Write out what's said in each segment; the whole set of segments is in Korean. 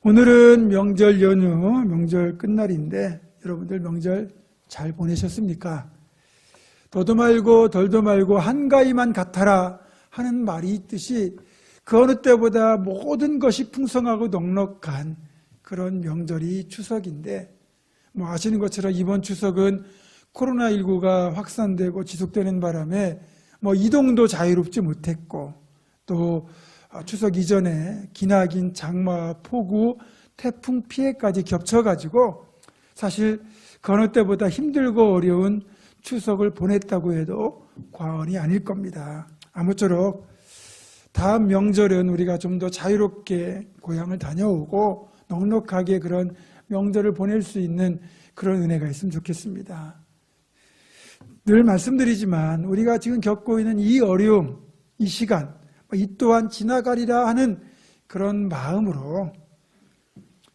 오늘은 명절 연휴, 명절 끝날인데 여러분들 명절 잘 보내셨습니까? 더도 말고 덜도 말고 한가위만 같아라 하는 말이 있듯이 그 어느 때보다 모든 것이 풍성하고 넉넉한 그런 명절이 추석인데, 아시는 것처럼 이번 추석은 코로나19가 확산되고 지속되는 바람에 이동도 자유롭지 못했고, 또 추석 이전에 기나긴 장마, 폭우, 태풍 피해까지 겹쳐가지고 사실 그 어느 때보다 힘들고 어려운 추석을 보냈다고 해도 과언이 아닐 겁니다. 아무쪼록 다음 명절은 우리가 좀 더 자유롭게 고향을 다녀오고 넉넉하게 그런 명절을 보낼 수 있는 그런 은혜가 있으면 좋겠습니다. 늘 말씀드리지만 우리가 지금 겪고 있는 이 어려움, 이 시간, 이 또한 지나가리라 하는 그런 마음으로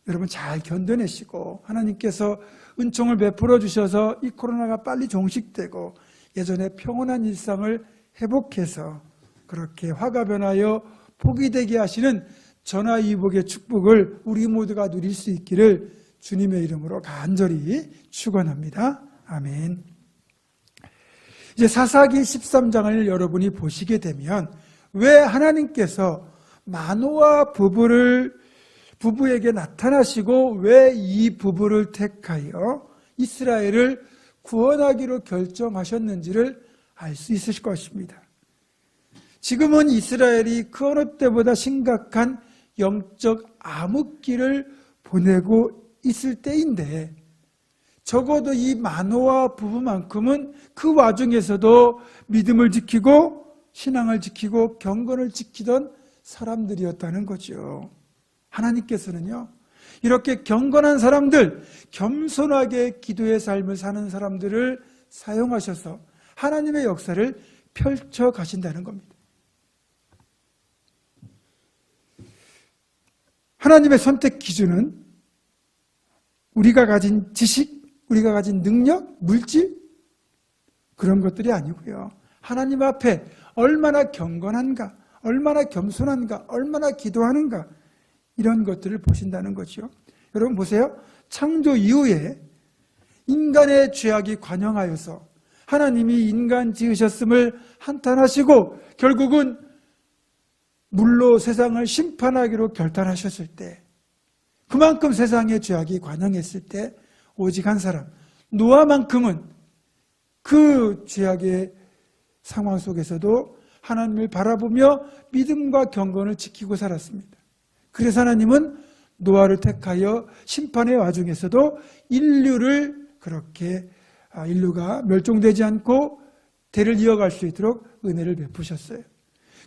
여러분 잘 견뎌내시고 하나님께서 은총을 베풀어 주셔서 이 코로나가 빨리 종식되고 예전에 평온한 일상을 회복해서 그렇게 화가 변하여 복이 되게 하시는 전화위복의 축복을 우리 모두가 누릴 수 있기를 주님의 이름으로 간절히 축원합니다. 아멘. 이제 사사기 13장을 여러분이 보시게 되면 왜 하나님께서 마노아 부부에게 나타나시고 왜 이 부부를 택하여 이스라엘을 구원하기로 결정하셨는지를 알 수 있으실 것입니다. 지금은 이스라엘이 그 어느 때보다 심각한 영적 암흑기를 보내고 있을 때인데, 적어도 이 마노아 부부만큼은 그 와중에서도 믿음을 지키고 신앙을 지키고 경건을 지키던 사람들이었다는 거죠. 하나님께서는요, 이렇게 경건한 사람들, 겸손하게 기도의 삶을 사는 사람들을 사용하셔서 하나님의 역사를 펼쳐 가신다는 겁니다. 하나님의 선택 기준은 우리가 가진 지식, 우리가 가진 능력, 물질, 그런 것들이 아니고요. 하나님 앞에 얼마나 경건한가, 얼마나 겸손한가, 얼마나 기도하는가, 이런 것들을 보신다는 거죠. 여러분 보세요. 창조 이후에 인간의 죄악이 관영하여서 하나님이 인간 지으셨음을 한탄하시고 결국은 물로 세상을 심판하기로 결단하셨을 때, 그만큼 세상의 죄악이 관영했을 때 오직 한 사람, 노아만큼은 그 죄악의 상황 속에서도 하나님을 바라보며 믿음과 경건을 지키고 살았습니다. 그래서 하나님은 노아를 택하여 심판의 와중에서도 인류를 그렇게 인류가 멸종되지 않고 대를 이어갈 수 있도록 은혜를 베푸셨어요.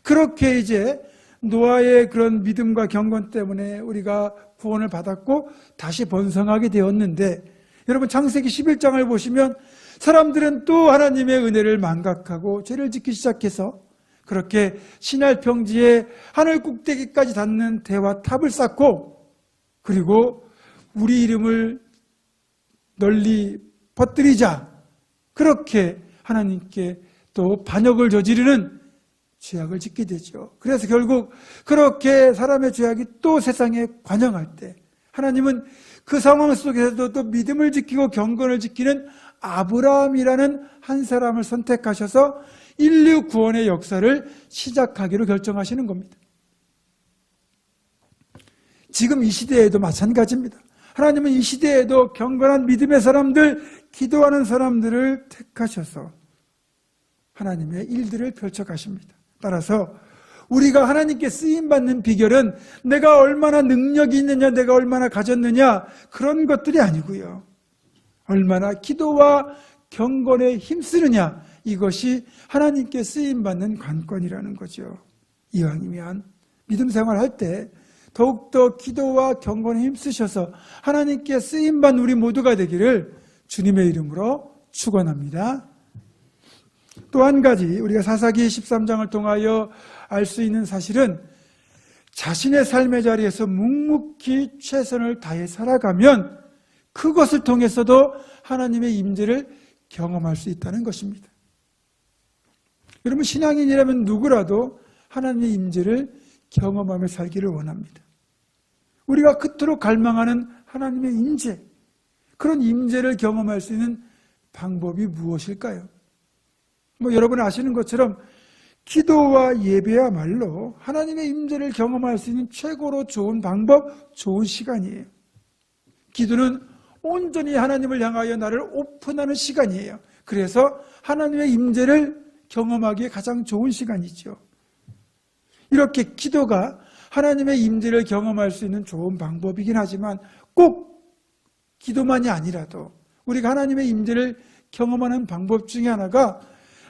그렇게 이제 노아의 그런 믿음과 경건 때문에 우리가 구원을 받았고 다시 번성하게 되었는데, 여러분 창세기 11장을 보시면 사람들은 또 하나님의 은혜를 망각하고 죄를 짓기 시작해서 그렇게 신할 평지에 하늘 꼭대기까지 닿는 대와 탑을 쌓고, 그리고 우리 이름을 널리 퍼뜨리자, 그렇게 하나님께 또 반역을 저지르는 죄악을 짓게 되죠. 그래서 결국 그렇게 사람의 죄악이 또 세상에 관영할 때 하나님은 그 상황 속에서도 또 믿음을 지키고 경건을 지키는 아브라함이라는 한 사람을 선택하셔서 인류 구원의 역사를 시작하기로 결정하시는 겁니다. 지금 이 시대에도 마찬가지입니다. 하나님은 이 시대에도 경건한 믿음의 사람들, 기도하는 사람들을 택하셔서 하나님의 일들을 펼쳐 가십니다. 따라서 우리가 하나님께 쓰임받는 비결은 내가 얼마나 능력이 있느냐, 내가 얼마나 가졌느냐, 그런 것들이 아니고요. 얼마나 기도와 경건에 힘쓰느냐, 이것이 하나님께 쓰임받는 관건이라는 거죠. 이왕이면 믿음 생활할 때 더욱더 기도와 경건에 힘쓰셔서 하나님께 쓰임받는 우리 모두가 되기를 주님의 이름으로 축원합니다. 또 한 가지 우리가 사사기 13장을 통하여 알 수 있는 사실은 자신의 삶의 자리에서 묵묵히 최선을 다해 살아가면 그것을 통해서도 하나님의 임재를 경험할 수 있다는 것입니다. 여러분 신앙인이라면 누구라도 하나님의 임재를 경험하며 살기를 원합니다. 우리가 그토록 갈망하는 하나님의 임재, 그런 임재를 경험할 수 있는 방법이 무엇일까요? 여러분 아시는 것처럼 기도와 예배야말로 하나님의 임재를 경험할 수 있는 최고로 좋은 방법, 좋은 시간이에요. 기도는 온전히 하나님을 향하여 나를 오픈하는 시간이에요. 그래서 하나님의 임재를 경험하기에 가장 좋은 시간이죠. 이렇게 기도가 하나님의 임재를 경험할 수 있는 좋은 방법이긴 하지만 꼭 기도만이 아니라도 우리가 하나님의 임재를 경험하는 방법 중에 하나가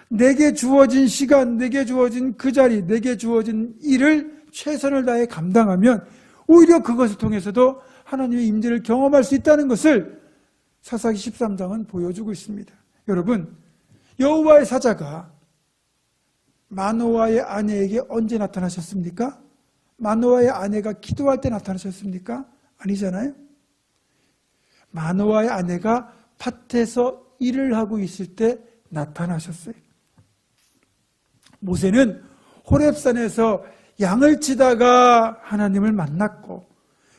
내게 주어진 시간, 내게 주어진 그 자리, 내게 주어진 일을 최선을 다해 감당하면 오히려 그것을 통해서도 하나님의 임재를 경험할 수 있다는 것을 사사기 13장은 보여주고 있습니다. 여러분, 여호와의 사자가 마노아의 아내에게 언제 나타나셨습니까? 마노아의 아내가 기도할 때 나타나셨습니까? 아니잖아요. 마노아의 아내가 밭에서 일을 하고 있을 때 나타나셨어요. 모세는 호렙산에서 양을 치다가 하나님을 만났고,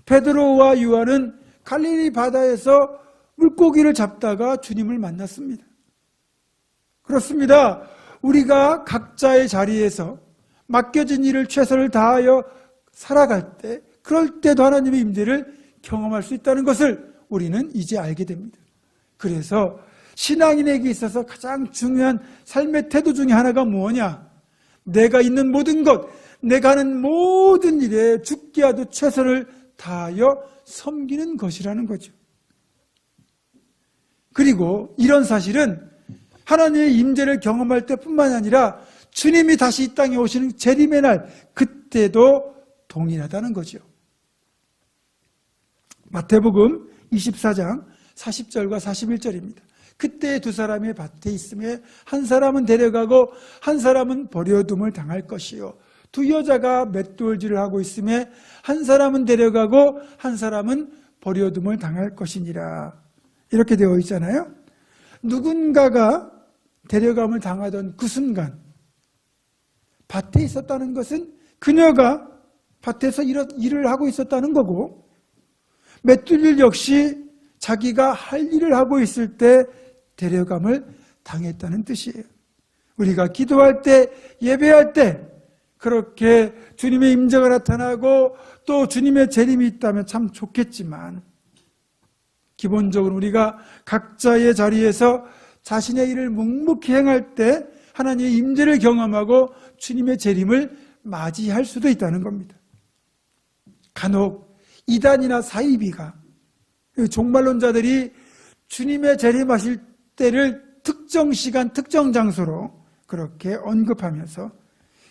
베드로와 요한은 갈릴리 바다에서 물고기를 잡다가 주님을 만났습니다. 그렇습니다. 우리가 각자의 자리에서 맡겨진 일을 최선을 다하여 살아갈 때, 그럴 때도 하나님의 임재를 경험할 수 있다는 것을 우리는 이제 알게 됩니다. 그래서 신앙인에게 있어서 가장 중요한 삶의 태도 중에 하나가 뭐냐? 내가 있는 모든 것, 내가 하는 모든 일에 죽게 하도 최선을 다하여 섬기는 것이라는 거죠. 그리고 이런 사실은 하나님의 임재를 경험할 때뿐만 아니라 주님이 다시 이 땅에 오시는 재림의 날, 그때도 동일하다는 거죠. 마태복음 24장 40절과 41절입니다. 그때 두 사람이 밭에 있음에 한 사람은 데려가고 한 사람은 버려둠을 당할 것이요, 두 여자가 맷돌질을 하고 있음에 한 사람은 데려가고 한 사람은 버려둠을 당할 것이니라. 이렇게 되어 있잖아요. 누군가가 데려감을 당하던 그 순간 밭에 있었다는 것은 그녀가 밭에서 일을 하고 있었다는 거고, 맷돌질 역시 자기가 할 일을 하고 있을 때 데려감을 당했다는 뜻이에요. 우리가 기도할 때, 예배할 때 그렇게 주님의 임재가 나타나고 또 주님의 재림이 있다면 참 좋겠지만, 기본적으로 우리가 각자의 자리에서 자신의 일을 묵묵히 행할 때 하나님의 임재를 경험하고 주님의 재림을 맞이할 수도 있다는 겁니다. 간혹 이단이나 사이비가, 종말론자들이 주님의 재림하실 때를 특정 시간, 특정 장소로 그렇게 언급하면서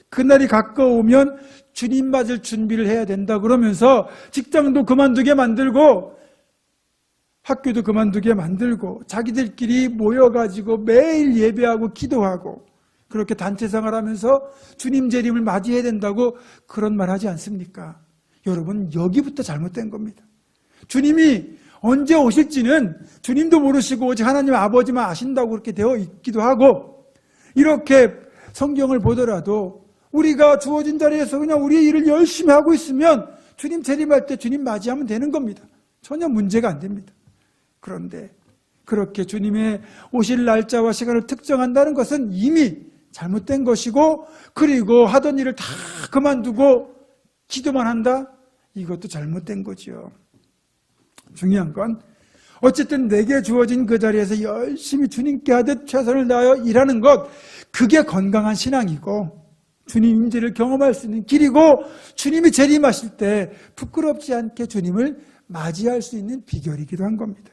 그날이 가까우면 주님 맞을 준비를 해야 된다 그러면서 직장도 그만두게 만들고 학교도 그만두게 만들고 자기들끼리 모여가지고 매일 예배하고 기도하고 그렇게 단체 생활하면서 주님 재림을 맞이해야 된다고 그런 말 하지 않습니까? 여러분, 여기부터 잘못된 겁니다. 주님이 언제 오실지는 주님도 모르시고 오직 하나님 아버지만 아신다고 그렇게 되어 있기도 하고, 이렇게 성경을 보더라도 우리가 주어진 자리에서 그냥 우리의 일을 열심히 하고 있으면 주님 재림할 때 주님 맞이하면 되는 겁니다. 전혀 문제가 안 됩니다. 그런데 그렇게 주님의 오실 날짜와 시간을 특정한다는 것은 이미 잘못된 것이고, 그리고 하던 일을 다 그만두고 기도만 한다? 이것도 잘못된 거죠. 중요한 건 어쨌든 내게 주어진 그 자리에서 열심히 주님께 하듯 최선을 다하여 일하는 것, 그게 건강한 신앙이고 주님 임재를 경험할 수 있는 길이고, 주님이 재림하실 때 부끄럽지 않게 주님을 맞이할 수 있는 비결이기도 한 겁니다.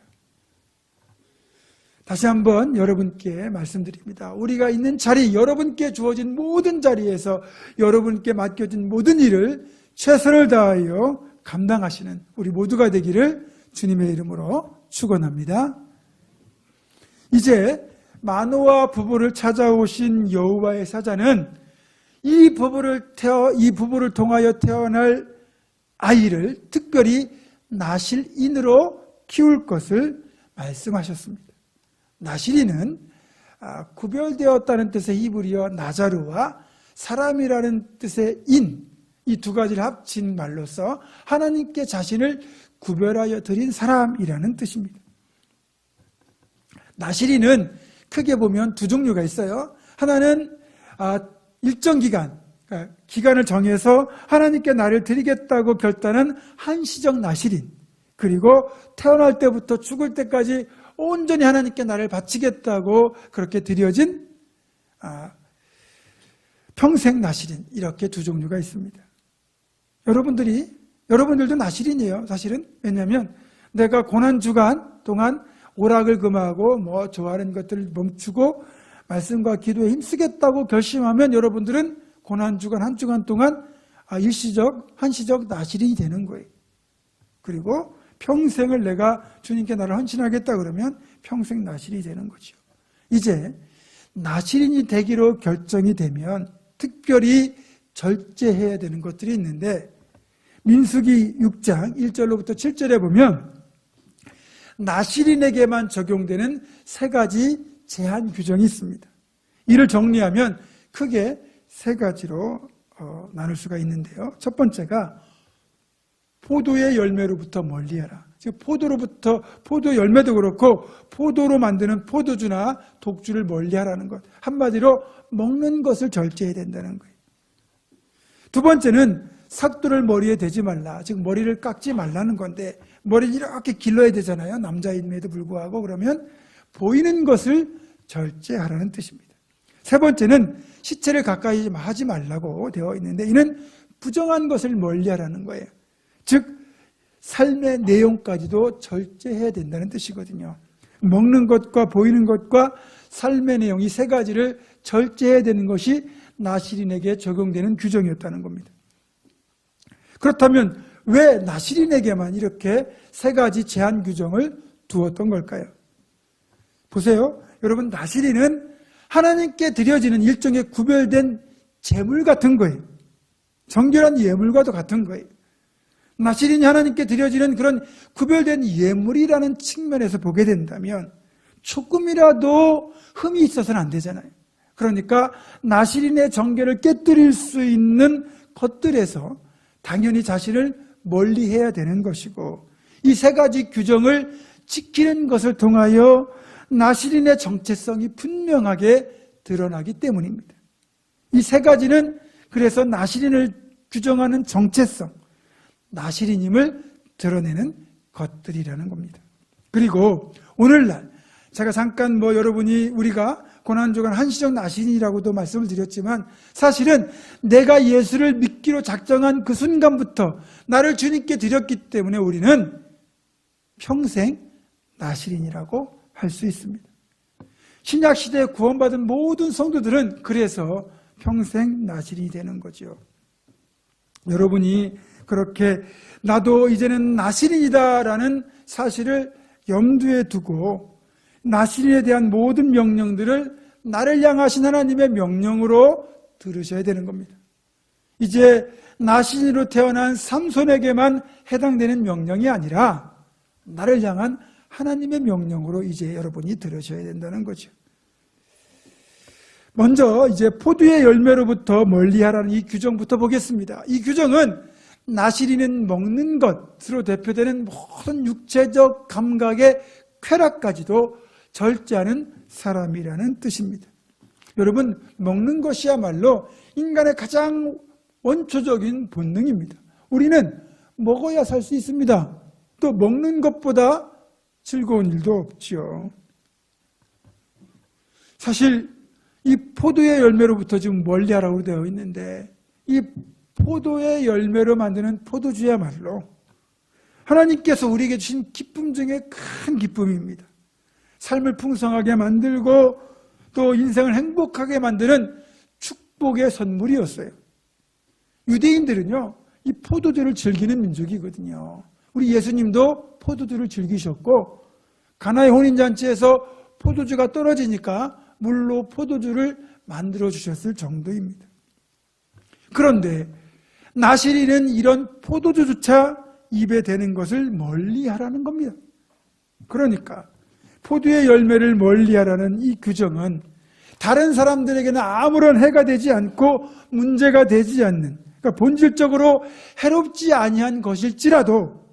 다시 한번 여러분께 말씀드립니다. 우리가 있는 자리, 여러분께 주어진 모든 자리에서 여러분께 맡겨진 모든 일을 최선을 다하여 감당하시는 우리 모두가 되기를 주님의 이름으로 축원합니다. 이제 마노아 부부를 찾아오신 여호와의 사자는 이 부부를 통하여 태어날 아이를 특별히 나실인으로 키울 것을 말씀하셨습니다. 나실인은 구별되었다는 뜻의 히브리어 나자르와 사람이라는 뜻의 인, 이 두 가지를 합친 말로써 하나님께 자신을 구별하여 드린 사람이라는 뜻입니다. 나시린은 크게 보면 두 종류가 있어요. 하나는 일정 기간을 정해서 하나님께 나를 드리겠다고 결단한 한시적 나시린, 그리고 태어날 때부터 죽을 때까지 온전히 하나님께 나를 바치겠다고 그렇게 드려진 평생 나시린, 이렇게 두 종류가 있습니다. 여러분들도 나시린이에요, 사실은. 왜냐하면 내가 고난주간 동안 오락을 금하고 좋아하는 것들을 멈추고 말씀과 기도에 힘쓰겠다고 결심하면 여러분들은 고난주간 한 주간 동안 한시적 나시린이 되는 거예요. 그리고 평생을 내가 주님께 나를 헌신하겠다 그러면 평생 나시린이 되는 거죠. 이제 나시린이 되기로 결정이 되면 특별히 절제해야 되는 것들이 있는데, 민수기 6장 1절로부터 7절에 보면 나시린에게만 적용되는 세 가지 제한 규정이 있습니다. 이를 정리하면 크게 세 가지로 나눌 수가 있는데요. 첫 번째가 포도의 열매로부터 멀리하라. 즉 포도 열매도 그렇고 포도로 만드는 포도주나 독주를 멀리하라는 것. 한마디로 먹는 것을 절제해야 된다는 거예요. 두 번째는 삭도를 머리에 대지 말라. 즉 머리를 깎지 말라는 건데, 머리를 이렇게 길러야 되잖아요, 남자임에도 불구하고. 그러면 보이는 것을 절제하라는 뜻입니다. 세 번째는 시체를 가까이 하지 말라고 되어 있는데, 이는 부정한 것을 멀리하라는 거예요. 즉 삶의 내용까지도 절제해야 된다는 뜻이거든요. 먹는 것과 보이는 것과 삶의 내용, 이 세 가지를 절제해야 되는 것이 나시린에게 적용되는 규정이었다는 겁니다. 그렇다면 왜 나시린에게만 이렇게 세 가지 제한 규정을 두었던 걸까요? 보세요. 여러분, 나시린은 하나님께 드려지는 일종의 구별된 제물 같은 거예요. 정결한 예물과도 같은 거예요. 나시린이 하나님께 드려지는 그런 구별된 예물이라는 측면에서 보게 된다면 조금이라도 흠이 있어서는 안 되잖아요. 그러니까 나시린의 정결을 깨뜨릴 수 있는 것들에서 당연히 자신을 멀리해야 되는 것이고, 이 세 가지 규정을 지키는 것을 통하여 나시린의 정체성이 분명하게 드러나기 때문입니다. 이 세 가지는 그래서 나시린을 규정하는 정체성, 나시린임을 드러내는 것들이라는 겁니다. 그리고 오늘날 제가 잠깐 우리가 고난주간 한시적 나시린이라고도 말씀을 드렸지만, 사실은 내가 예수를 믿기로 작정한 그 순간부터 나를 주님께 드렸기 때문에 우리는 평생 나시린이라고 할 수 있습니다. 신약시대에 구원받은 모든 성도들은 그래서 평생 나시린이 되는 거죠. 여러분이 그렇게 나도 이제는 나시린이다라는 사실을 염두에 두고 나시린에 대한 모든 명령들을 나를 향하신 하나님의 명령으로 들으셔야 되는 겁니다. 이제 나시린으로 태어난 삼손에게만 해당되는 명령이 아니라 나를 향한 하나님의 명령으로 이제 여러분이 들으셔야 된다는 거죠. 먼저 이제 포도의 열매로부터 멀리하라는 이 규정부터 보겠습니다. 이 규정은 나시린은 먹는 것으로 대표되는 모든 육체적 감각의 쾌락까지도 절제하는 사람이라는 뜻입니다. 여러분, 먹는 것이야말로 인간의 가장 원초적인 본능입니다. 우리는 먹어야 살 수 있습니다. 또 먹는 것보다 즐거운 일도 없죠. 사실 이 포도의 열매로부터 지금 멀리하라고 되어 있는데, 이 포도의 열매로 만드는 포도주야말로 하나님께서 우리에게 주신 기쁨 중에 큰 기쁨입니다. 삶을 풍성하게 만들고 또 인생을 행복하게 만드는 축복의 선물이었어요. 유대인들은요, 이 포도주를 즐기는 민족이거든요. 우리 예수님도 포도주를 즐기셨고, 가나의 혼인잔치에서 포도주가 떨어지니까 물로 포도주를 만들어 주셨을 정도입니다. 그런데 나시린은 이런 포도주조차 입에 대는 것을 멀리하라는 겁니다. 그러니까 포도의 열매를 멀리하라는 이 규정은 다른 사람들에게는 아무런 해가 되지 않고 문제가 되지 않는 그러니까 본질적으로 해롭지 아니한 것일지라도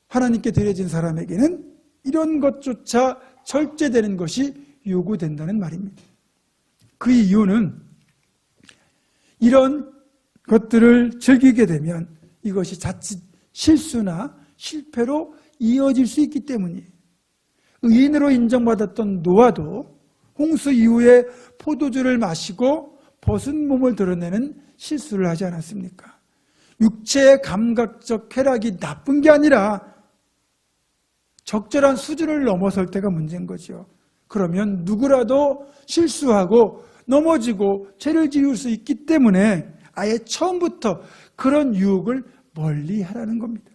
하나님께 드려진 사람에게는 이런 것조차 절제되는 것이 요구된다는 말입니다. 그 이유는 이런 것들을 즐기게 되면 이것이 자칫 실수나 실패로 이어질 수 있기 때문이에요. 의인으로 인정받았던 노아도 홍수 이후에 포도주를 마시고 벗은 몸을 드러내는 실수를 하지 않았습니까? 육체의 감각적 쾌락이 나쁜 게 아니라 적절한 수준을 넘어설 때가 문제인 거죠. 그러면 누구라도 실수하고 넘어지고 죄를 지을 수 있기 때문에 아예 처음부터 그런 유혹을 멀리 하라는 겁니다.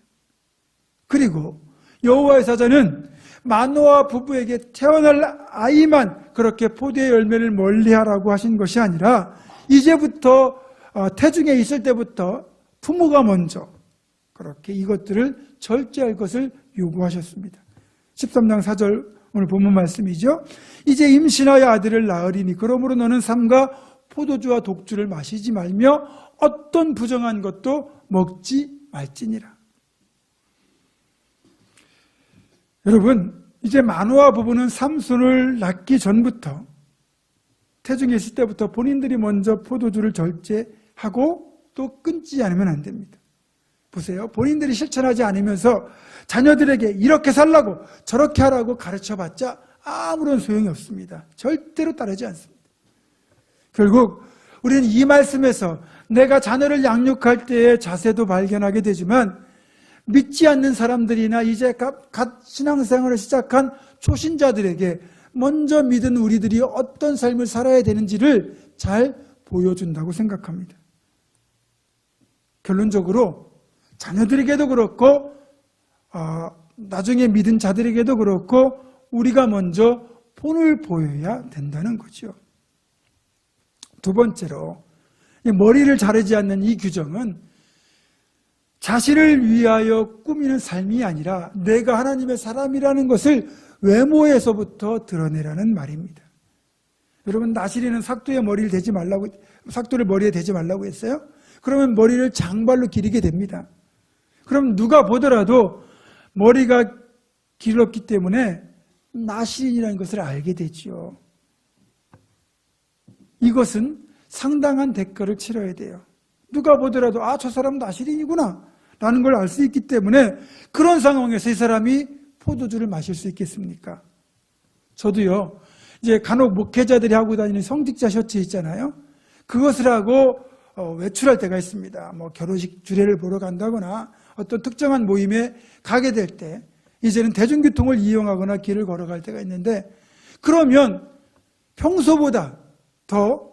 그리고 여호와의 사자는 마노아 부부에게 태어날 아이만 그렇게 포도의 열매를 멀리하라고 하신 것이 아니라 이제부터 태중에 있을 때부터 부모가 먼저 그렇게 이것들을 절제할 것을 요구하셨습니다. 13장 4절 오늘 본문 말씀이죠. 이제 임신하여 아들을 낳으리니 그러므로 너는 삼가 포도주와 독주를 마시지 말며 어떤 부정한 것도 먹지 말지니라. 여러분, 이제 마노아 부부는 삼손을 낳기 전부터 태중에 있을 때부터 본인들이 먼저 포도주를 절제하고 또 끊지 않으면 안 됩니다. 보세요. 본인들이 실천하지 않으면서 자녀들에게 이렇게 살라고 저렇게 하라고 가르쳐봤자 아무런 소용이 없습니다. 절대로 따르지 않습니다. 결국 우리는 이 말씀에서 내가 자녀를 양육할 때의 자세도 발견하게 되지만 믿지 않는 사람들이나 이제 갓 신앙생활을 시작한 초신자들에게 먼저 믿은 우리들이 어떤 삶을 살아야 되는지를 잘 보여준다고 생각합니다. 결론적으로 자녀들에게도 그렇고 나중에 믿은 자들에게도 그렇고 우리가 먼저 본을 보여야 된다는 거죠. 두 번째로 머리를 자르지 않는 이 규정은 자신을 위하여 꾸미는 삶이 아니라 내가 하나님의 사람이라는 것을 외모에서부터 드러내라는 말입니다. 여러분, 나시리는 삭도를 머리에 대지 말라고 했어요? 그러면 머리를 장발로 기르게 됩니다. 그럼 누가 보더라도 머리가 길었기 때문에 나시린이라는 것을 알게 되죠. 이것은 상당한 대가를 치러야 돼요. 누가 보더라도 저 사람 나시린이구나 라는 걸 알 수 있기 때문에 그런 상황에서 이 사람이 포도주를 마실 수 있겠습니까? 저도요, 이제 간혹 목회자들이 하고 다니는 성직자 셔츠 있잖아요. 그것을 하고 외출할 때가 있습니다. 뭐 결혼식 주례를 보러 간다거나 어떤 특정한 모임에 가게 될 때 이제는 대중교통을 이용하거나 길을 걸어갈 때가 있는데 그러면 평소보다 더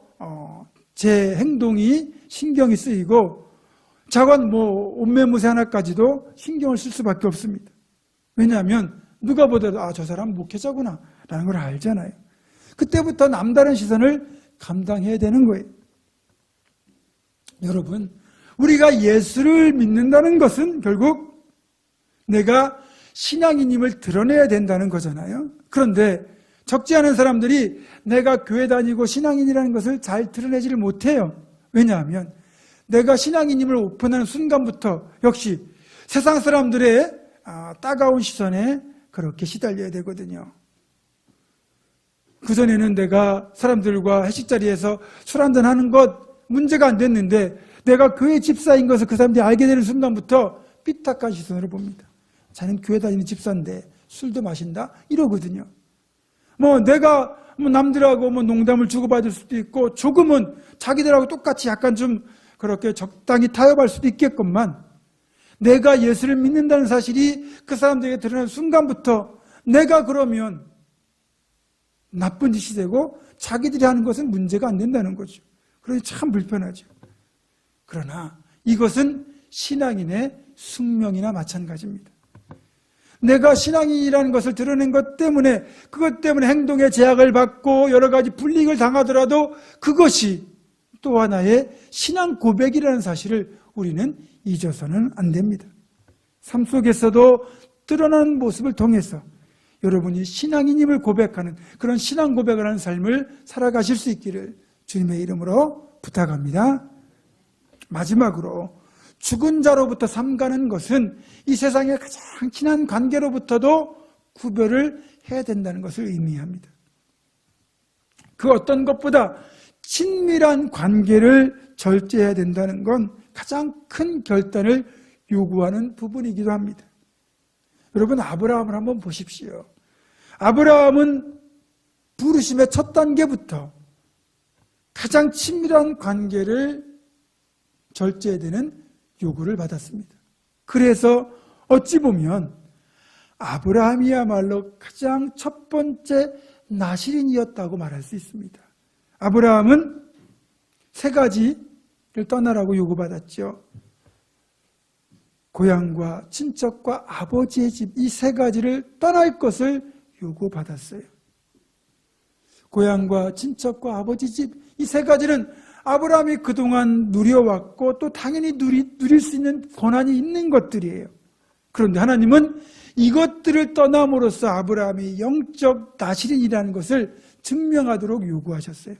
제 행동이 신경이 쓰이고 자관 옷매무새 하나까지도 신경을 쓸 수밖에 없습니다. 왜냐하면 누가 보더라도 저 사람 목회자구나 라는 걸 알잖아요. 그때부터 남다른 시선을 감당해야 되는 거예요. 여러분, 우리가 예수를 믿는다는 것은 결국 내가 신앙인임을 드러내야 된다는 거잖아요. 그런데 적지 않은 사람들이 내가 교회 다니고 신앙인이라는 것을 잘 드러내지를 못해요. 왜냐하면 내가 신앙인임을 오픈하는 순간부터 역시 세상 사람들의 따가운 시선에 그렇게 시달려야 되거든요. 그전에는 내가 사람들과 회식 자리에서 술 한잔 하는 것 문제가 안 됐는데 내가 교회 집사인 것을 그 사람들이 알게 되는 순간부터 삐딱한 시선으로 봅니다. 자는 교회 다니는 집사인데 술도 마신다? 이러거든요. 내가 남들하고 농담을 주고받을 수도 있고 조금은 자기들하고 똑같이 약간 좀 그렇게 적당히 타협할 수도 있겠건만 내가 예수를 믿는다는 사실이 그 사람들에게 드러나는 순간부터 내가 그러면 나쁜 짓이 되고 자기들이 하는 것은 문제가 안 된다는 거죠. 그래서 참 불편하죠. 그러나 이것은 신앙인의 숙명이나 마찬가지입니다. 내가 신앙인이라는 것을 드러낸 것 때문에 그것 때문에 행동에 제약을 받고 여러 가지 불이익을 당하더라도 그것이 또 하나의 신앙 고백이라는 사실을 우리는 잊어서는 안 됩니다. 삶 속에서도 드러나는 모습을 통해서 여러분이 신앙인임을 고백하는 그런 신앙 고백을 하는 삶을 살아가실 수 있기를 주님의 이름으로 부탁합니다. 마지막으로 죽은 자로부터 삼가는 것은 이 세상의 가장 친한 관계로부터도 구별을 해야 된다는 것을 의미합니다. 그 어떤 것보다 친밀한 관계를 절제해야 된다는 건 가장 큰 결단을 요구하는 부분이기도 합니다. 여러분, 아브라함을 한번 보십시오. 아브라함은 부르심의 첫 단계부터 가장 친밀한 관계를 절제해야 되는 요구를 받았습니다. 그래서 어찌 보면 아브라함이야말로 가장 첫 번째 나실인이었다고 말할 수 있습니다. 아브라함은 세 가지를 떠나라고 요구받았죠. 고향과 친척과 아버지의 집, 이 세 가지를 떠날 것을 요구받았어요. 고향과 친척과 아버지 집, 이 세 가지는 아브라함이 그동안 누려왔고 또 당연히 누릴 수 있는 권한이 있는 것들이에요. 그런데 하나님은 이것들을 떠남으로써 아브라함이 영적 나실인이라는 것을 증명하도록 요구하셨어요.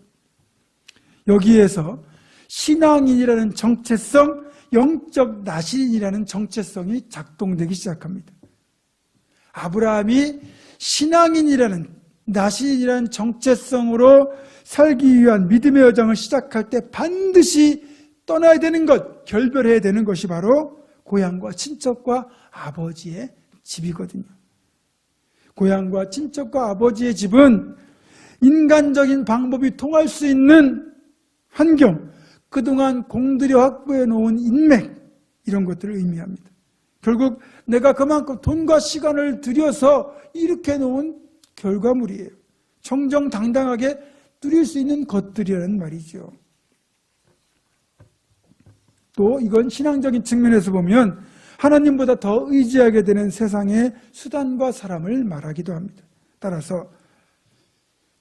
여기에서 신앙인이라는 정체성, 영적 나실인이라는 정체성이 작동되기 시작합니다. 아브라함이 신앙인이라는 나실인이라는 정체성으로 살기 위한 믿음의 여정을 시작할 때 반드시 떠나야 되는 것, 결별해야 되는 것이 바로 고향과 친척과 아버지의 집이거든요. 고향과 친척과 아버지의 집은 인간적인 방법이 통할 수 있는 환경, 그동안 공들여 확보해 놓은 인맥, 이런 것들을 의미합니다. 결국 내가 그만큼 돈과 시간을 들여서 일으켜 놓은 결과물이에요. 정정당당하게 누릴 수 있는 것들이라는 말이죠. 또 이건 신앙적인 측면에서 보면 하나님보다 더 의지하게 되는 세상의 수단과 사람을 말하기도 합니다. 따라서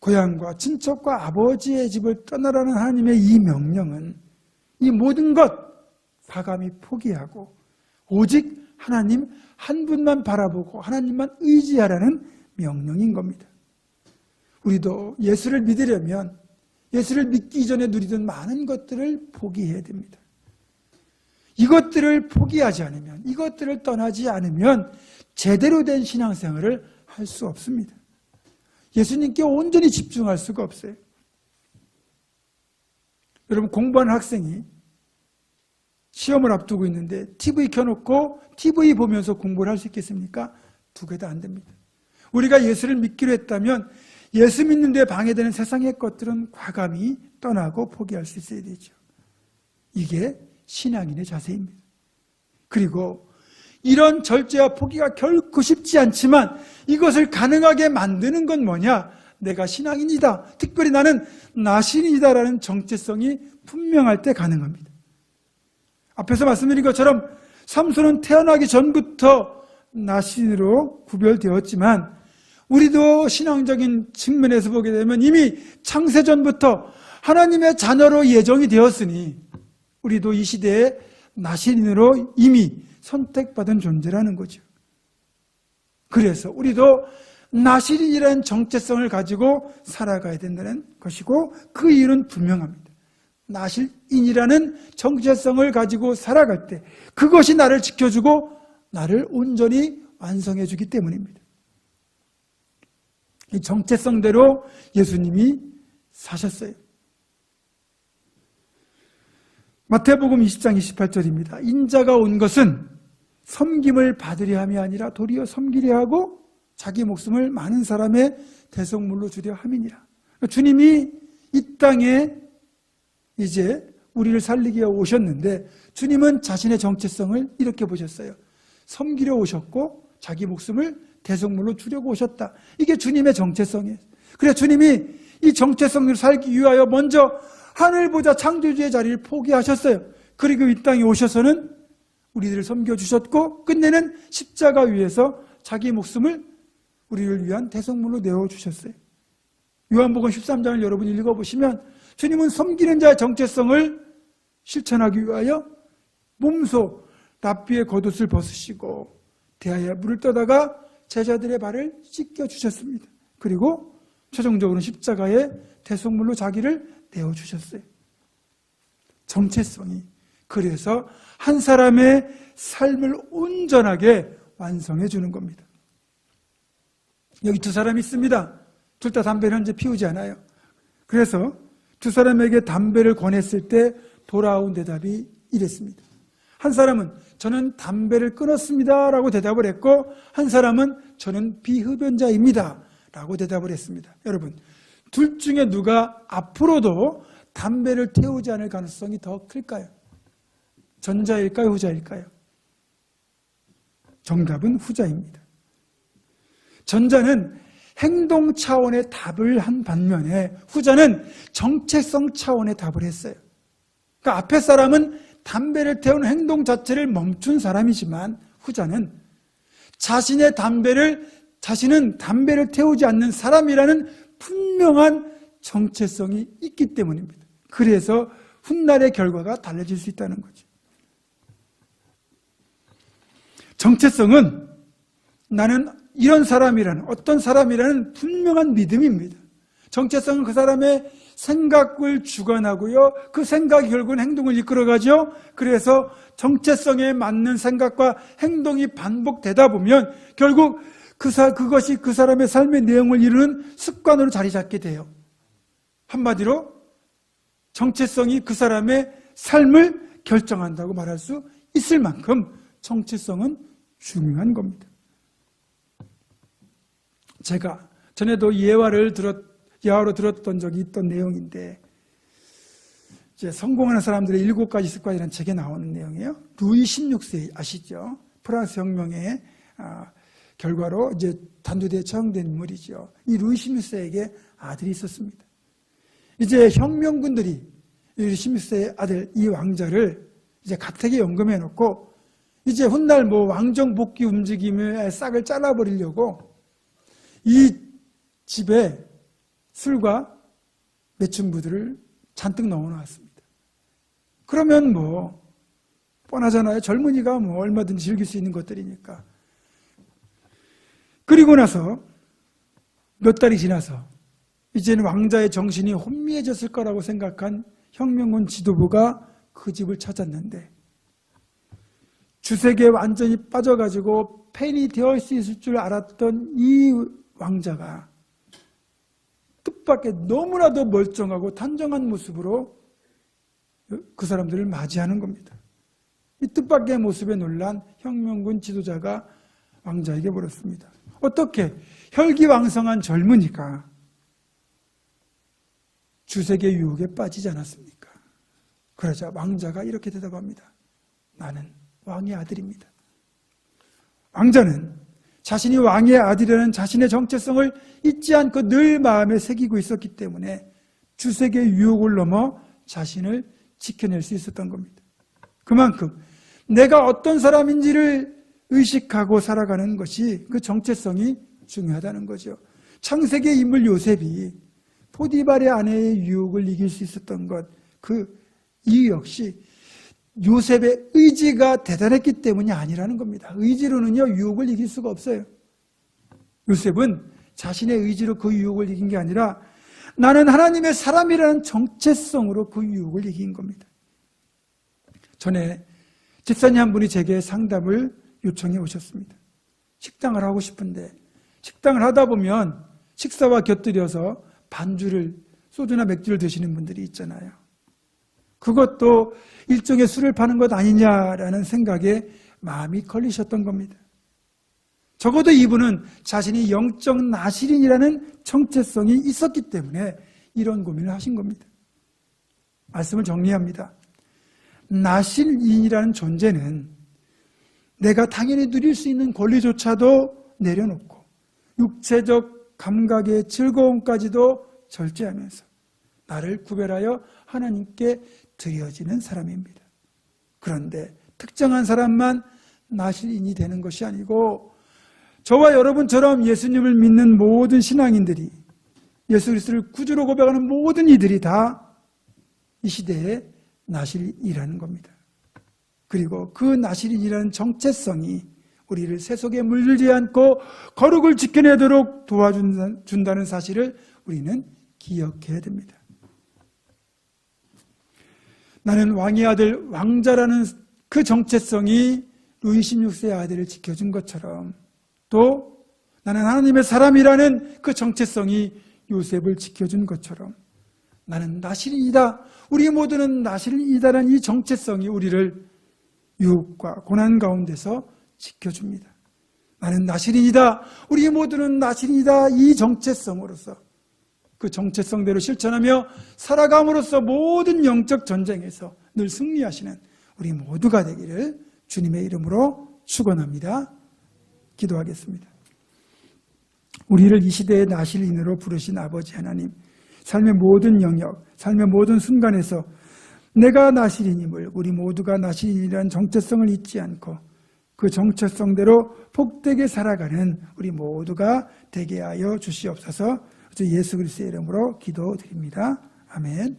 고향과 친척과 아버지의 집을 떠나라는 하나님의 이 명령은 이 모든 것 과감히 포기하고 오직 하나님 한 분만 바라보고 하나님만 의지하라는 명령인 겁니다. 우리도 예수를 믿으려면 예수를 믿기 전에 누리던 많은 것들을 포기해야 됩니다. 이것들을 포기하지 않으면, 이것들을 떠나지 않으면 제대로 된 신앙생활을 할 수 없습니다. 예수님께 온전히 집중할 수가 없어요. 여러분, 공부하는 학생이 시험을 앞두고 있는데 TV 켜놓고 TV 보면서 공부를 할 수 있겠습니까? 두 개 다 안 됩니다. 우리가 예수를 믿기로 했다면 예수 믿는 데 방해되는 세상의 것들은 과감히 떠나고 포기할 수 있어야 되죠. 이게 신앙인의 자세입니다. 그리고 이런 절제와 포기가 결코 쉽지 않지만 이것을 가능하게 만드는 건 뭐냐? 내가 신앙인이다. 특별히 나는 나신이다라는 정체성이 분명할 때 가능합니다. 앞에서 말씀드린 것처럼 삼손은 태어나기 전부터 나신으로 구별되었지만 우리도 신앙적인 측면에서 보게 되면 이미 창세전부터 하나님의 자녀로 예정이 되었으니 우리도 이 시대에 나신인으로 이미 선택받은 존재라는 거죠. 그래서 우리도 나신인이라는 정체성을 가지고 살아가야 된다는 것이고 그 이유는 분명합니다. 나신인이라는 정체성을 가지고 살아갈 때 그것이 나를 지켜주고 나를 온전히 완성해 주기 때문입니다. 이 정체성대로 예수님이 사셨어요. 마태복음 20장 28절입니다. 인자가 온 것은 섬김을 받으려 함이 아니라 도리어 섬기려 하고 자기 목숨을 많은 사람의 대속물로 주려 함이니라. 주님이 이 땅에 이제 우리를 살리기 위해 오셨는데 주님은 자신의 정체성을 이렇게 보셨어요. 섬기려 오셨고 자기 목숨을 대속물로 주려고 오셨다. 이게 주님의 정체성이에요. 그래서 주님이 이 정체성을 살기 위하여 먼저 하늘보다 창조주의 자리를 포기하셨어요. 그리고 이 땅에 오셔서는 우리들을 섬겨주셨고 끝내는 십자가 위에서 자기 목숨을 우리를 위한 대속물로 내어주셨어요. 요한복음 13장을 여러분이 읽어보시면 주님은 섬기는 자의 정체성을 실천하기 위하여 몸소 랍비의 겉옷을 벗으시고 대하에 물을 떠다가 제자들의 발을 씻겨주셨습니다. 그리고 최종적으로는 십자가에 대속물로 자기를 내어주셨어요. 정체성이 그래서 한 사람의 삶을 온전하게 완성해 주는 겁니다. 여기 두 사람이 있습니다. 둘 다 담배를 현재 피우지 않아요. 그래서 두 사람에게 담배를 권했을 때 돌아온 대답이 이랬습니다. 한 사람은 저는 담배를 끊었습니다 라고 대답을 했고, 한 사람은 저는 비흡연자입니다 라고 대답을 했습니다. 여러분, 둘 중에 누가 앞으로도 담배를 태우지 않을 가능성이 더 클까요? 전자일까요? 후자일까요? 정답은 후자입니다. 전자는 행동 차원의 답을 한 반면에 후자는 정체성 차원의 답을 했어요. 그러니까 앞에 사람은 담배를 태우는 행동 자체를 멈춘 사람이지만 후자는 자신은 담배를 태우지 않는 사람이라는 분명한 정체성이 있기 때문입니다. 그래서 훗날의 결과가 달라질 수 있다는 거죠. 정체성은 나는 이런 사람이라는, 어떤 사람이라는 분명한 믿음입니다. 정체성은 그 사람의 생각을 주관하고요, 그 생각이 결국은 행동을 이끌어가죠. 그래서 정체성에 맞는 생각과 행동이 반복되다 보면 결국 그것이 그 사람의 삶의 내용을 이루는 습관으로 자리 잡게 돼요. 한마디로 정체성이 그 사람의 삶을 결정한다고 말할 수 있을 만큼 정체성은 중요한 겁니다. 제가 전에도 예화로 들었던 적이 있던 내용인데, 이제 성공하는 사람들의 7가지 습관이라는 책에 나오는 내용이에요. 루이 16세 아시죠? 프랑스 혁명의 결과로 이제 단두대에 처형된 인물이죠. 이 루이 16세에게 아들이 있었습니다. 이제 혁명군들이 루이 16세의 아들 이 왕자를 이제 가택에 연금해 놓고 이제 훗날 왕정 복귀 움직임의 싹을 잘라버리려고 이 집에 술과 매춘부들을 잔뜩 넣어놨습니다. 그러면 뻔하잖아요. 젊은이가 얼마든지 즐길 수 있는 것들이니까. 그리고 나서 몇 달이 지나서 이제는 왕자의 정신이 혼미해졌을 거라고 생각한 혁명군 지도부가 그 집을 찾았는데, 주색에 완전히 빠져가지고 폐인이 되어 있을 줄 알았던 이 왕자가 뜻밖의 너무나도 멀쩡하고 단정한 모습으로 그 사람들을 맞이하는 겁니다. 이 뜻밖의 모습에 놀란 혁명군 지도자가 왕자에게 물었습니다. 어떻게 혈기왕성한 젊은이가 주색의 유혹에 빠지지 않았습니까? 그러자 왕자가 이렇게 대답합니다. 나는 왕의 아들입니다. 왕자는 자신이 왕의 아들이라는 자신의 정체성을 잊지 않고 늘 마음에 새기고 있었기 때문에 주색의 유혹을 넘어 자신을 지켜낼 수 있었던 겁니다. 그만큼 내가 어떤 사람인지를 의식하고 살아가는 것이 그 정체성이 중요하다는 거죠. 창세기의 인물 요셉이 포디발의 아내의 유혹을 이길 수 있었던 것, 그 이유 역시 요셉의 의지가 대단했기 때문이 아니라는 겁니다. 의지로는요, 유혹을 이길 수가 없어요. 요셉은 자신의 의지로 그 유혹을 이긴 게 아니라 나는 하나님의 사람이라는 정체성으로 그 유혹을 이긴 겁니다. 전에 집사님 한 분이 제게 상담을 요청해 오셨습니다. 식당을 하고 싶은데, 식당을 하다 보면 식사와 곁들여서 반주를, 소주나 맥주를 드시는 분들이 있잖아요. 그것도 일종의 술을 파는 것 아니냐라는 생각에 마음이 걸리셨던 겁니다. 적어도 이분은 자신이 영적 나실인이라는 정체성이 있었기 때문에 이런 고민을 하신 겁니다. 말씀을 정리합니다. 나실인이라는 존재는 내가 당연히 누릴 수 있는 권리조차도 내려놓고 육체적 감각의 즐거움까지도 절제하면서 나를 구별하여 하나님께 드려지는 사람입니다. 그런데 특정한 사람만 나실인이 되는 것이 아니고 저와 여러분처럼 예수님을 믿는 모든 신앙인들이, 예수 그리스도를 구주로 고백하는 모든 이들이 다 이 시대에 나실인이라는 겁니다. 그리고 그 나실인이라는 정체성이 우리를 세속에 물들지 않고 거룩을 지켜내도록 도와준다는 사실을 우리는 기억해야 됩니다. 나는 왕의 아들, 왕자라는 그 정체성이 루이 16세의 아들을 지켜준 것처럼, 또 나는 하나님의 사람이라는 그 정체성이 요셉을 지켜준 것처럼, 나는 나실이다, 우리 모두는 나실이다라는 이 정체성이 우리를 유혹과 고난 가운데서 지켜줍니다. 나는 나실이다, 우리 모두는 나실이다, 이 정체성으로서 그 정체성대로 실천하며 살아감으로써 모든 영적 전쟁에서 늘 승리하시는 우리 모두가 되기를 주님의 이름으로 축원합니다. 기도하겠습니다. 우리를 이 시대의 나실인으로 부르신 아버지 하나님, 삶의 모든 영역, 삶의 모든 순간에서 내가 나실인임을, 우리 모두가 나실인이라는 정체성을 잊지 않고 그 정체성대로 복되게 살아가는 우리 모두가 되게 하여 주시옵소서. 예수 그리스도의 이름으로 기도드립니다. 아멘.